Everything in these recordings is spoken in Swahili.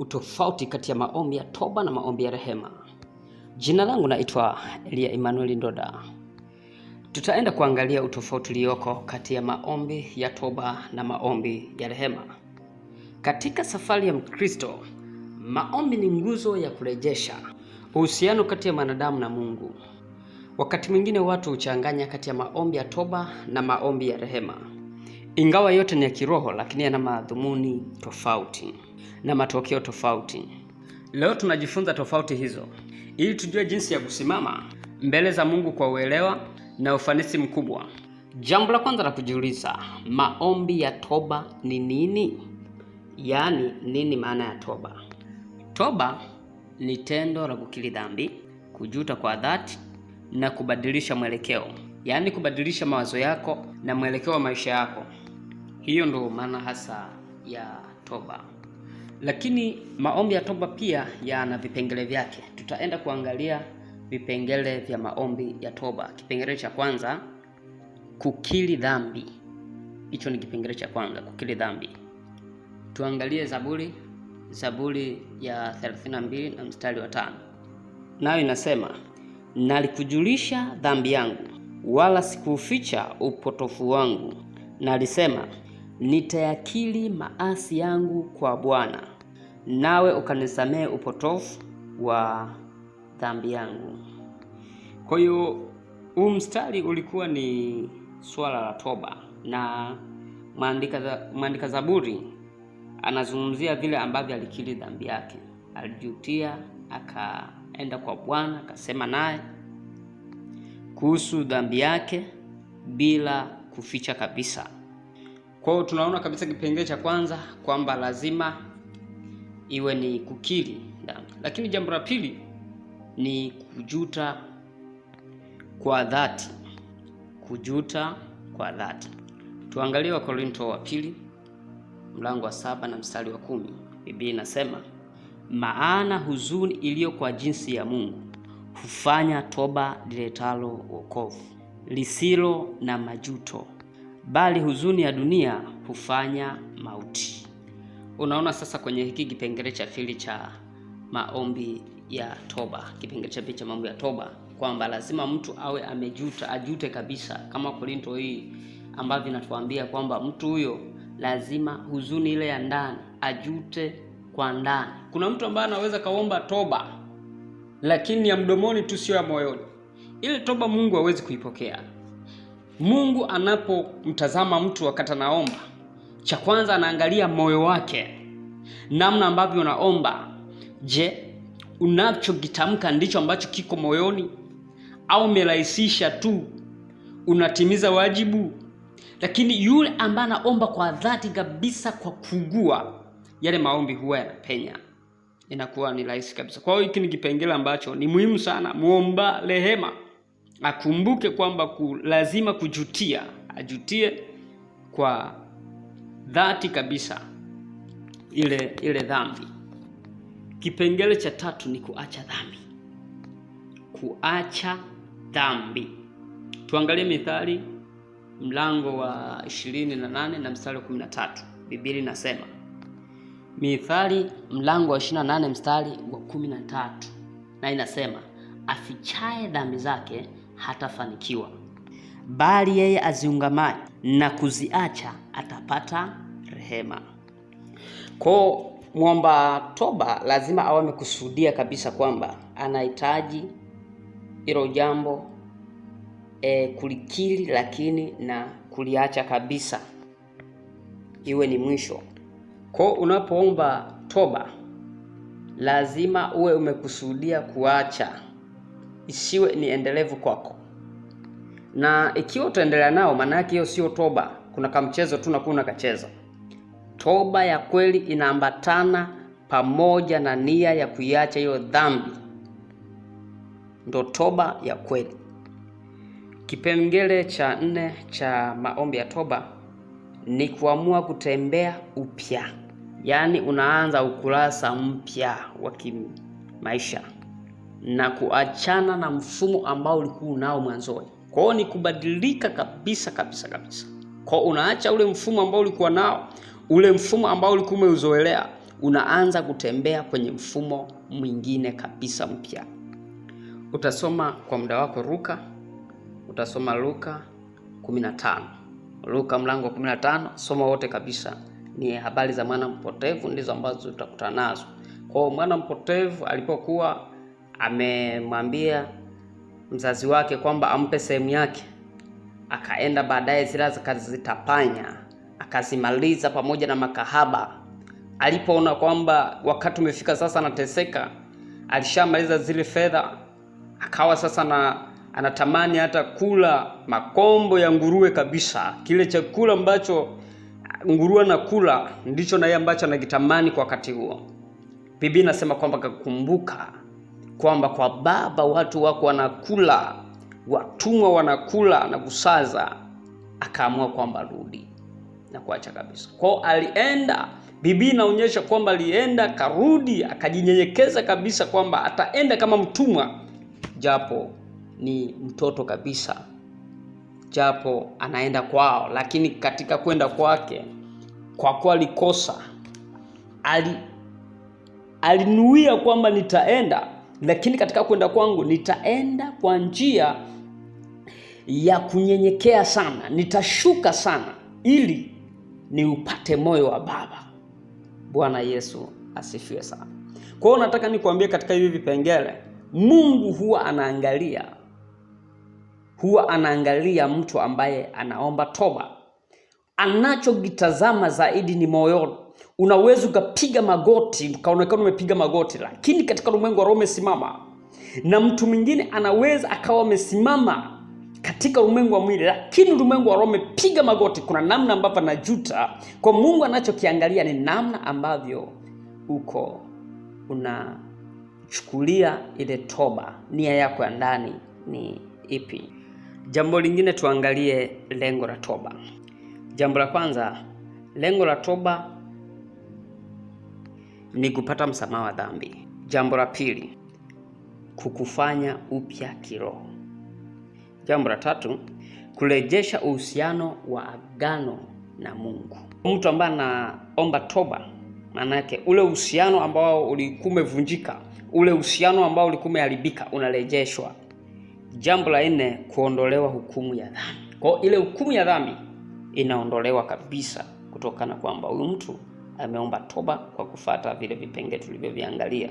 utofauti kati ya maombi ya toba na maombi ya rehema. Jina langu naitwa Elia Emmanuel Ndoda. Tutaenda kuangalia utofauti ulioko kati ya maombi ya toba na maombi ya rehema. Katika safari ya Mkristo, maombi ni nguzo ya kurejesha uhusiano kati ya mwanadamu na Mungu. Wakati mwingine watu huchanganya kati ya maombi ya toba na maombi ya rehema. Ingawa yote ni ya kiroho, lakini yana madhumuni tofauti na matokeo tofauti. Leo tunajifunza tofauti hizo ili tujue jinsi ya kusimama mbele za Mungu kwa uelewa na ufanisi mkubwa. Jambo la kwanza la kujiuliza, maombi ya toba ni nini? Yaani, nini maana ya toba? Toba ni tendo la kukiri dhambi, kujuta kwa dhati na kubadilisha mwelekeo. Yaani kubadilisha mawazo yako na mwelekeo wa maisha yako. Hiyo ndio maana hasa ya toba. Lakini maombi ya toba pia yana vipengele vyake. Tutaenda kuangalia vipengele vya maombi ya toba. Kipengele cha kwanza, kukiri dhambi. Hicho ni kipengele cha kwanza, kukiri dhambi. Tuangalie Zaburi ya 32 na mstari wa 5. Nayo inasema, nalikujulisha dhambi yangu, wala sikuficha upotofu wangu. Nalisema, nitayakiri maasi yangu kwa Bwana, nawe ukanisamehe upotofu wa dhambi yangu. Kwa hiyo huu mstari ulikuwa ni swala la toba, na mwandika Zaburi anazungumzia vile ambavyo alikiri dhambi yake. Alijutia, akaenda kwa Bwana, akasema naye kuhusu dhambi yake bila kuficha kabisa. Kwa hiyo tunaona kabisa kipengele cha kwanza kwamba lazima iwe ni kukiri dhambi. Lakini jambo la pili ni kujuta kwa dhati. Kujuta kwa dhati. Tuangalie Wakorintho wa pili mlango wa 7 na mstari wa 10. Biblia inasema, maana huzuni iliyo kwa jinsi ya Mungu hufanya toba liletalo wokovu, lisilo na majuto, bali huzuni ya dunia hufanya mauti. Unaona sasa kwenye hiki kipengele cha pili cha maombi ya toba, kipengele cha pili cha maombi ya toba, kwamba lazima mtu awe amejuta, ajute kabisa, kama Korintho hii ambavyo inatuambia kwamba mtu huyo lazima huzuni ile ya ndani ajute kwa ndani. Kuna mtu ambaye anaweza kaomba toba lakini ya mdomoni tu, sio ya moyoni. Ile toba Mungu hawezi kuipokea. Mungu anapomtazama mtu wakati anaomba, cha kwanza anaangalia moyo wake, namna ambavyo unaomba. Je, unachokitamka ndicho ambacho kiko moyoni, au umerahisisha tu, unatimiza wajibu? Lakini yule ambaye anaomba kwa dhati kabisa, kwa kugua, yale maombi huwa yanapenya, inakuwa ni rahisi kabisa. Kwa hiyo hiki ni kipengele ambacho ni muhimu sana. Muomba rehema akumbuke kwamba lazima kujutia, ajutie kwa dhati kabisa ile dhambi. Kipengele cha tatu ni kuacha dhambi. Kuacha dhambi. Tuangalie Mithali mlango wa 28 na mstari wa 13. Biblia inasema, Mithali mlango wa 28 mstari wa 13, na inasema, afichaye dhambi zake hatafanikiwa, bali yeye aziungamaye na kuziacha atapata rehema. Kwa muomba toba lazima awe amekusudia kabisa kwamba anahitaji hilo jambo kulikiri, lakini na kuliacha kabisa, iwe ni mwisho. Kwa unapoomba toba lazima uwe umekusudia kuacha, isiwe ni endelevu kwako. Na ikiwa utaendelea nao, maana yake hiyo sio toba. Kuna kamchezo tu nakuna kacheza. Toba ya kweli inaambatana pamoja na nia ya kuiacha hiyo dhambi, ndo toba ya kweli. Kipengele cha 4 cha maombi ya toba ni kuamua kutembea upya. Yaani unaanza ukurasa mpya wa kimaisha na kuachana na mfumo ambao ulikuwa unao mwanzoni. Kwa hiyo ni kubadilika kabisa kabisa kabisa. Kwa unaacha ule mfumo ambao ulikuwa nao, ule mfumo ambao ulikuwa umeuzoelea, unaanza kutembea kwenye mfumo mwingine kabisa mpya. Utasoma kwa muda wako utasoma Luka 15. Luka mlango 15, soma wote kabisa. Ni habari za mwana mpotevu ndizo ambazo tutakutana nazo. Kwa mwana mpotevu alipokuwa amemwambia mzazi wake kwamba ampe sehemu yake, akaenda baadaye zile akazitapanya, akazimaliza pamoja na makahaba. Alipoona kwamba wakati umefika sasa anateseka, alishamaliza zile fedha, akawa sasa anatamani hata kula makombo ya nguruwe kabisa. Kile chakula ambacho nguruwe anakula ndicho na yeye ambacho anakitamani kwa wakati huo. Biblia inasema kwamba akakumbuka kwamba kwa baba watu wako wanakula, watumwa wanakula na kusaza, akaamua kwamba rudi na kuacha kabisa. Kwa alienda, Biblia inaonyesha kwamba alienda, karudi, akajinyenyekeza kabisa kwamba ataenda kama mtumwa, japo ni mtoto kabisa, japo anaenda kwao. Lakini katika kwenda kwake, kwa kuwa alikosa, alinuia kwamba nitaenda, lakini katika kwenda kwangu nitaenda kwa njia ya kunyenyekea sana, nitashuka sana ili niupate moyo wa baba. Bwana Yesu asifiwe sana. Kwa hiyo nataka nikwambie katika hivi vipengele, Mungu huwa anaangalia mtu ambaye anaomba toba. Anachokitazama zaidi ni moyoni. Unaweza ukapiga magoti, ukaonekana umepiga magoti, lakini katika ulimwengu wa roho umesimama. Na mtu mwingine anaweza akawa amesimama katika ulimwengu wa mwili, lakini ulimwengu wa roho umepiga magoti. Kuna namna ambavyo anajuta. Kwa Mungu anachokiangalia ni namna ambavyo uko unachukulia ile toba. Nia yako ya ndani ni ipi? Jambo lingine tuangalie lengo la toba. Jambo la kwanza, lengo la toba ni kupata msamaha wa dhambi. Jambo la pili, kukufanya upya kiroho. Jambo la tatu, kurejesha uhusiano wa agano na Mungu. Mtu ambaye anaomba toba, maana yake ule uhusiano ambao ulikuwa umevunjika, ule uhusiano ambao ulikuwa umeharibika unarejeshwa. Jambo la nne, kuondolewa hukumu ya dhambi. Kwa ile hukumu ya dhambi inaondolewa kabisa kutokana kwamba huyu mtu ameomba toba kwa kufuata vile vipengele tulivyoviangalia.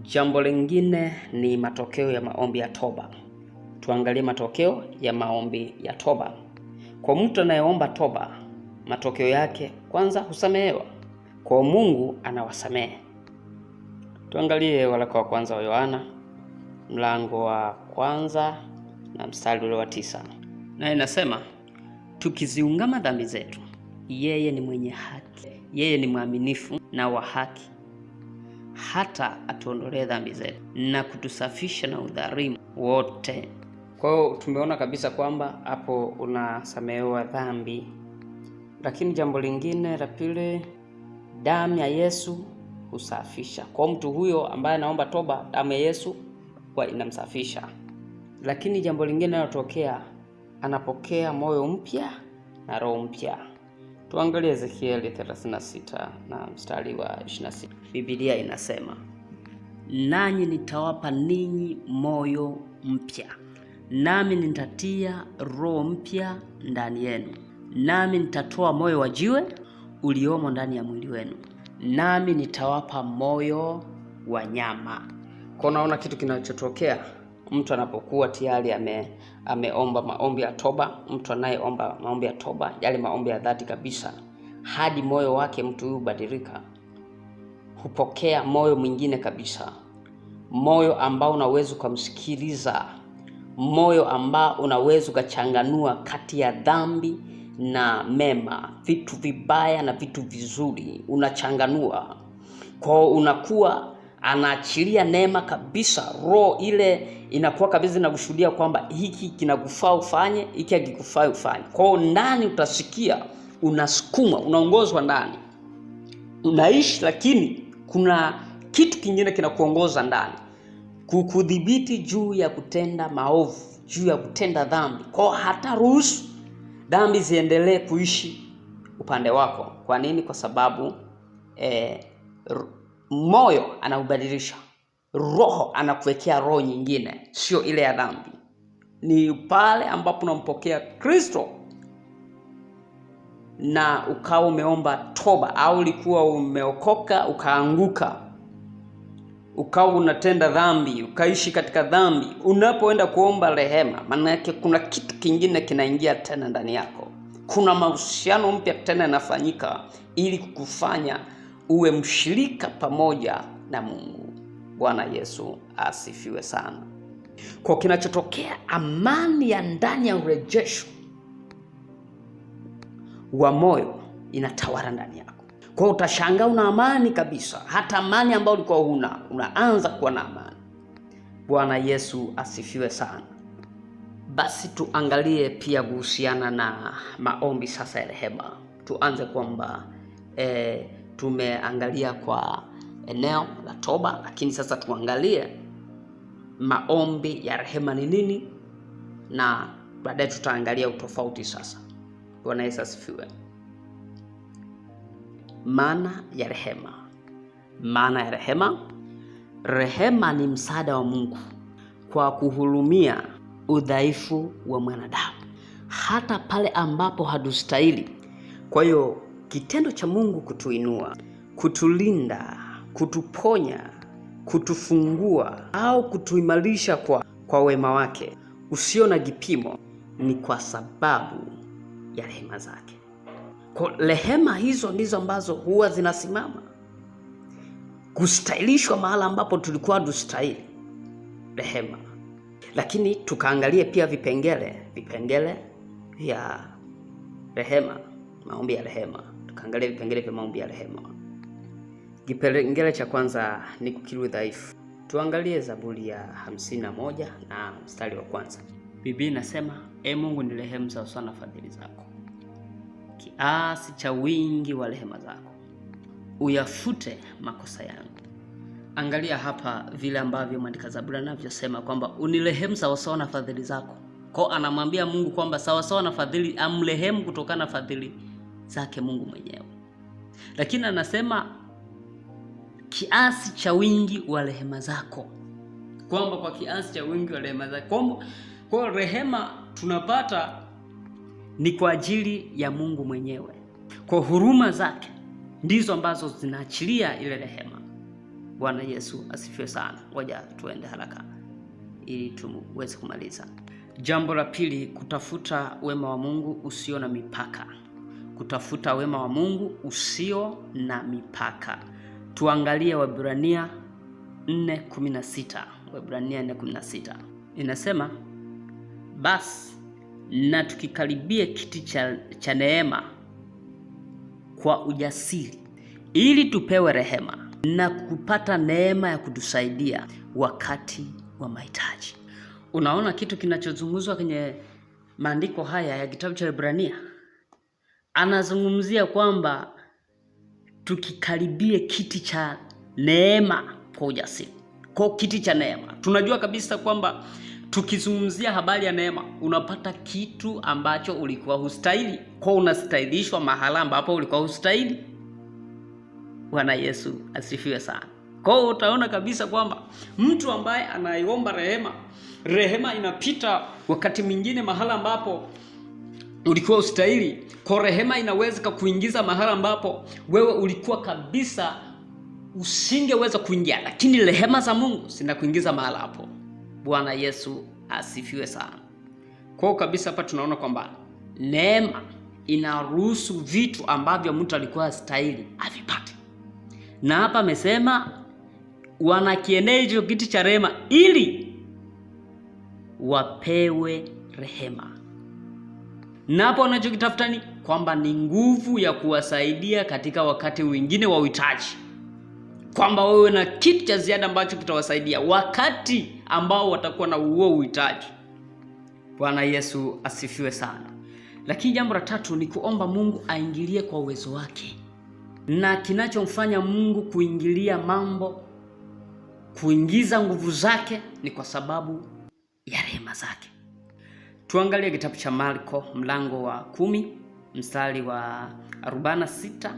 Jambo lingine ni matokeo ya maombi ya toba. Tuangalie matokeo ya maombi ya toba. Kwa mtu anayeomba toba, matokeo yake kwanza husamehewa. Kwa Mungu anawasamehe. Tuangalie waraka wa kwanza wa Yohana mlango wa kwanza na mstari ule wa 9. Na inasema, tukiziungama dhambi zetu, yeye ni mwenye haki, yeye ni mwaminifu na wa haki, hata atuondolee dhambi zetu na kutusafisha na udhalimu wote. Kwa hiyo tumeona kabisa kwamba hapo unasamehewa dhambi. Lakini jambo lingine la pili, damu ya Yesu husafisha. Kwa mtu huyo ambaye anaomba toba, damu ya Yesu huwa inamsafisha. Lakini jambo lingine linalotokea, anapokea moyo mpya na roho mpya. Tuangalie Ezekieli 36 na mstari wa 26. Biblia inasema, nanyi nitawapa ninyi moyo mpya, nami nitatia roho mpya ndani yenu, nami nitatoa moyo wa jiwe uliomo ndani ya mwili wenu, nami nitawapa moyo wa nyama. Kwa unaona kitu kinachotokea mtu anapokuwa tayari ameomba maombi ya toba. Mtu anayeomba maombi ya toba, yale maombi ya dhati kabisa, hadi moyo wake mtu huyu badilika, hupokea moyo mwingine kabisa, moyo ambao unaweza kumsikiliza, moyo ambao unaweza kuchanganua kati ya dhambi na mema, vitu vibaya na vitu vizuri, unachanganua. Kwa unakuwa anaachilia neema kabisa. Roho ile inakuwa kabisa inakushuhudia kwamba hiki kinakufaa ufanye, hiki hakikufai ufanye. Kwa ndani utasikia unasukuma, unaongozwa ndani, unaishi, lakini kuna kitu kingine kinakuongoza ndani, kukudhibiti juu ya kutenda maovu, juu ya kutenda dhambi. Kwa hata ruhusu dhambi ziendelee kuishi upande wako. Kwa nini? Kwa sababu moyo anaubadilisha, roho anakuwekea roho nyingine, sio ile ya dhambi. Ni pale ambapo unampokea Kristo na ukawa umeomba toba, au ulikuwa umeokoka ukaanguka, ukawa unatenda dhambi, ukaishi katika dhambi. Unapoenda kuomba rehema, maana yake kuna kitu kingine kinaingia tena ndani yako. Kuna mahusiano mpya tena yanafanyika ili kukufanya uwe mshirika pamoja na Mungu. Bwana Yesu asifiwe sana. Kwa kinachotokea, amani ya ndani ya urejesho wa moyo inatawala ndani yako. Kwa utashangaa una amani kabisa, hata amani ambayo ulikuwa huna, unaanza kuwa na amani. Bwana Yesu asifiwe sana. Basi tuangalie pia kuhusiana na maombi sasa ya rehema. Tuanze kwamba tumeangalia kwa eneo la toba, lakini sasa tuangalie maombi ya rehema ni nini, na baadaye tutaangalia utofauti sasa. Bwana Yesu asifiwe. Maana ya rehema. Maana ya rehema. Rehema ni msaada wa Mungu kwa kuhurumia udhaifu wa mwanadamu hata pale ambapo hatustahili. Kwa hiyo kitendo cha Mungu kutuinua, kutulinda, kutuponya, kutufungua au kutuimarisha kwa wema wake usio na kipimo ni kwa sababu ya rehema zake. Kwa rehema hizo ndizo ambazo huwa zinasimama kustahilishwa mahala ambapo tulikuwa hatustahili. Rehema. Lakini tukaangalie pia vipengele vya rehema, maombi ya rehema. Tukaangalia vipengele vya maombi ya rehema. Kipengele cha kwanza ni kukiri udhaifu. Tuangalie Zaburi ya 51 na mstari wa kwanza. Biblia inasema, Mungu ni rehemu sawa na fadhili zako, kiasi cha wingi wa rehema zako uyafute makosa yangu. Angalia hapa vile ambavyo mwandika Zaburi anavyosema kwamba unirehemu sawa na fadhili zako. Kwa anamwambia Mungu kwamba sawa na fadhili, amrehemu kutokana na fadhili zake Mungu mwenyewe. Lakini anasema kiasi cha wingi wa rehema zako, kwamba kwa kiasi cha wingi wa rehema zako. Kwa rehema tunapata ni kwa ajili ya Mungu mwenyewe. Kwa huruma zake ndizo ambazo zinaachilia ile rehema. Bwana Yesu asifiwe sana. Ngoja tuende haraka ili tuweze kumaliza. Jambo la pili, kutafuta wema wa Mungu usio na mipaka. Kutafuta wema wa Mungu usio na mipaka. Tuangalie Waebrania 4:16. Waebrania 4:16. Inasema, basi na tukikaribie kiti cha neema kwa ujasiri, ili tupewe rehema na kupata neema ya kutusaidia wakati wa mahitaji. Unaona kitu kinachozungumzwa kwenye maandiko haya ya kitabu cha Waebrania? Anazungumzia kwamba tukikaribie kiti cha neema kwa ujasiri. Kwa kiti cha neema, tunajua kabisa kwamba tukizungumzia habari ya neema, unapata kitu ambacho ulikuwa hustahili. Kwa unastahilishwa mahala ambapo ulikuwa hustahili. Bwana Yesu asifiwe sana. Kwa utaona kabisa kwamba mtu ambaye anaiomba rehema inapita wakati mwingine mahala ambapo ulikuwa ustahili. Kwa rehema inaweza kukuingiza mahala ambapo wewe ulikuwa kabisa usingeweza kuingia, lakini rehema za Mungu zinakuingiza mahala hapo. Bwana Yesu asifiwe sana. Kwa kabisa hapa tunaona kwamba neema inaruhusu vitu ambavyo mtu alikuwa hastahili avipate. Na hapa amesema wanakiendea hicho kiti cha rehema ili wapewe rehema. Na hapo wanachokitafuta ni kwamba ni nguvu ya kuwasaidia katika wakati wengine wa uhitaji. Kwamba wewe na kitu cha ziada ambacho kitawasaidia wakati ambao watakuwa na huo uhitaji. Bwana Yesu asifiwe sana. Lakini jambo la tatu ni kuomba Mungu aingilie kwa uwezo wake. Na kinachomfanya Mungu kuingilia mambo, kuingiza nguvu zake, ni kwa sababu ya rehema zake. Tuangalie kitabu cha Marko mlango wa 10 mstari wa 46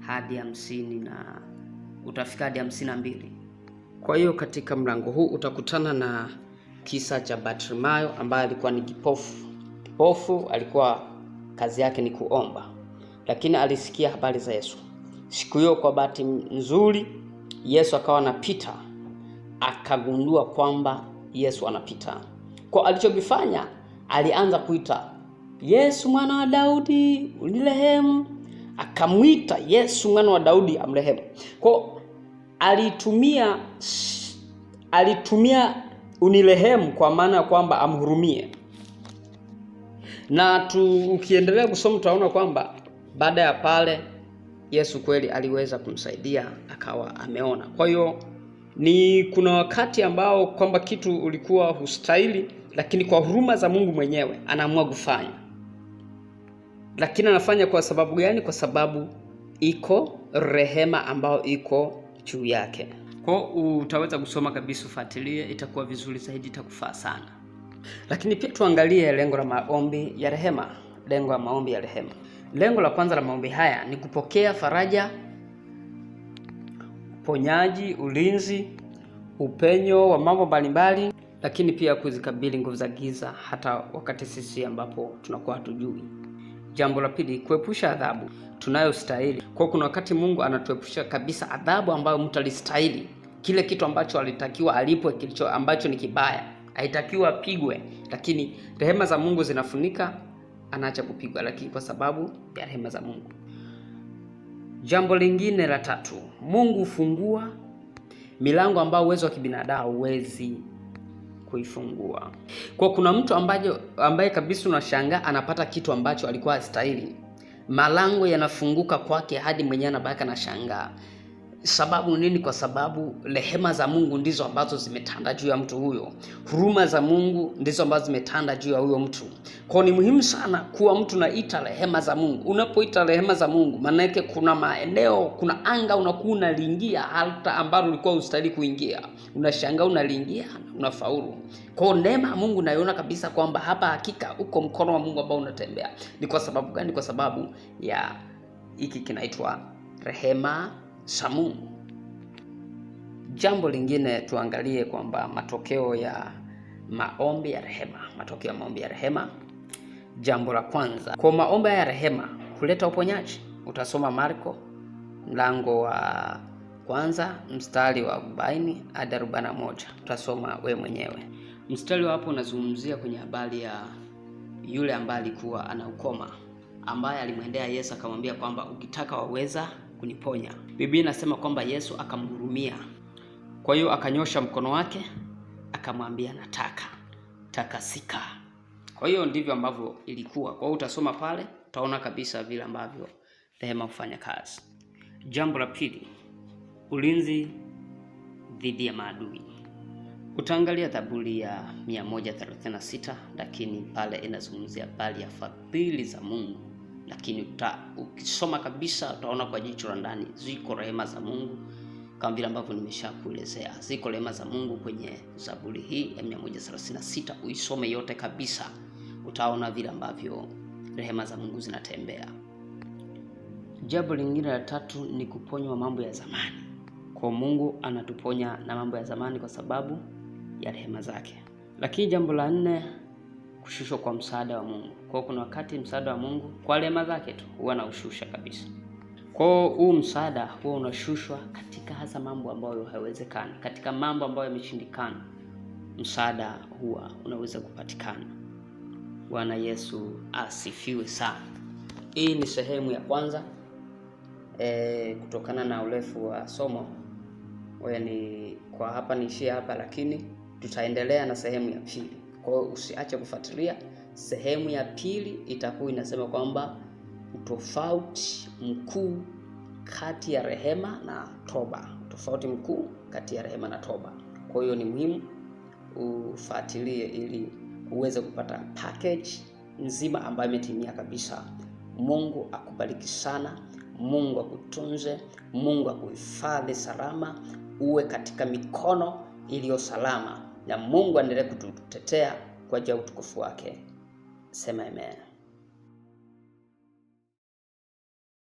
hadi 50 na utafika hadi 52. Kwa hiyo katika mlango huu utakutana na kisa cha Bartimayo ambaye alikuwa ni kipofu. Kipofu alikuwa kazi yake ni kuomba, lakini alisikia habari za Yesu. Siku hiyo kwa bahati nzuri Yesu akawa anapita, akagundua kwamba Yesu anapita. Kwa alichokifanya, alianza kuita, Yesu mwana wa Daudi unirehemu. Akamwita Yesu mwana wa Daudi amrehemu. Kwa alitumia unirehemu kwa maana ya kwamba amhurumie. Na ukiendelea kusoma utaona kwamba baada ya pale Yesu kweli aliweza kumsaidia akawa ameona. Kwa hiyo kuna wakati ambao kwamba kitu ulikuwa hustahili, lakini kwa huruma za Mungu mwenyewe anaamua kufanya. Lakini anafanya kwa sababu gani? Kwa sababu iko rehema ambayo iko juu yake. Kwa utaweza kusoma kabisa, ufuatilie, itakuwa vizuri zaidi, itakufaa sana. Lakini pia tuangalie lengo la maombi ya rehema. Lengo la maombi ya rehema. Lengo la kwanza la maombi haya ni kupokea faraja, uponyaji, ulinzi, upenyo wa mambo mbalimbali, lakini pia kuzikabili nguvu za giza hata wakati sisi ambapo tunakuwa hatujui. Jambo la pili, kuepusha adhabu tunayostahili. Kwa kuna wakati Mungu anatuepusha kabisa adhabu ambayo mtu alistahili. Kile kitu ambacho alitakiwa alipwe, kilicho ambacho ni kibaya, haitakiwa apigwe, lakini rehema za Mungu zinafunika, anaacha kupigwa, lakini kwa sababu ya rehema za Mungu. Jambo lingine la tatu, Mungu hufungua milango ambayo uwezo wa kibinadamu hauwezi kuifungua. Kwa kuna mtu ambaye kabisa unashangaa anapata kitu ambacho alikuwa hastahili. Malango yanafunguka kwake hadi mwenyewe anabaki anashangaa. Sababu nini? Kwa sababu rehema za Mungu ndizo ambazo zimetanda juu ya mtu huyo. Huruma za Mungu ndizo ambazo zimetanda juu ya huyo mtu. Kwa ni muhimu sana kuwa mtu naita rehema za Mungu. Unapoita rehema za Mungu, maana yake kuna maeneo, kuna anga unakuwa unaliingia hata ambalo ulikuwa ustahili kuingia. Unashangaa unaliingia, unafaulu. Kwa neema ya Mungu naiona kabisa kwamba hapa hakika uko mkono wa Mungu ambao unatembea. Ni kwa sababu gani? Kwa sababu ya hiki kinaitwa rehema za Mungu. Jambo lingine tuangalie kwamba matokeo ya maombi ya rehema. Matokeo ya maombi ya rehema. Jambo la kwanza, kwa maombi ya rehema huleta uponyaji. Utasoma Marko mlango wa kwanza mstari wa 40 hadi 41. Utasoma we mwenyewe. Mstari hapo unazungumzia kwenye habari ya yule ambaye alikuwa ana ukoma, ambaye alimwendea Yesu akamwambia kwamba ukitaka waweza kuniponya. Biblia inasema kwamba Yesu akamhurumia. Kwa hiyo akanyosha mkono wake akamwambia nataka, takasika. Kwa hiyo ndivyo ambavyo ilikuwa. Kwa hiyo utasoma pale utaona kabisa vile ambavyo rehema hufanya kazi. Jambo la pili, ulinzi dhidi ya maadui. Utaangalia Zaburi ya 136, lakini pale inazungumzia habari ya fadhili za Mungu. Lakini ukisoma kabisa utaona kwa jicho la ndani ziko rehema za Mungu kama vile ambavyo nimeshakuelezea. Ziko rehema za Mungu kwenye Zaburi hii ya 136. Uisome yote kabisa, utaona vile ambavyo rehema za Mungu zinatembea. Jambo lingine la tatu ni kuponywa mambo ya zamani. Kwa Mungu anatuponya na mambo ya zamani kwa sababu ya rehema zake. Lakini jambo la 4, kushushwa kwa msaada wa Mungu. Kwa kuna wakati msaada wa Mungu kwa rehema zake tu huwa anaushusha kabisa. Kwa huu msaada huwa unashushwa katika hasa mambo ambayo hayawezekani, katika mambo ambayo yameshindikana, msaada huwa unaweza kupatikana. Bwana Yesu asifiwe sana. Hii ni sehemu ya kwanza. Kutokana na urefu wa somo, kwa hapa niishie hapa, lakini tutaendelea na sehemu ya pili. Kwa hiyo usiache kufuatilia. Sehemu ya pili itakuwa inasema kwamba utofauti mkuu kati ya rehema na toba. Tofauti mkuu kati ya rehema na toba. Kwa hiyo ni muhimu ufuatilie ili uweze kupata package nzima ambayo imetimia kabisa. Mungu akubariki sana. Mungu akutunze. Mungu akuhifadhi salama. Uwe katika mikono iliyo salama. Na Mungu aendelee kututetea kwa ajili ya utukufu wake. Sema amen.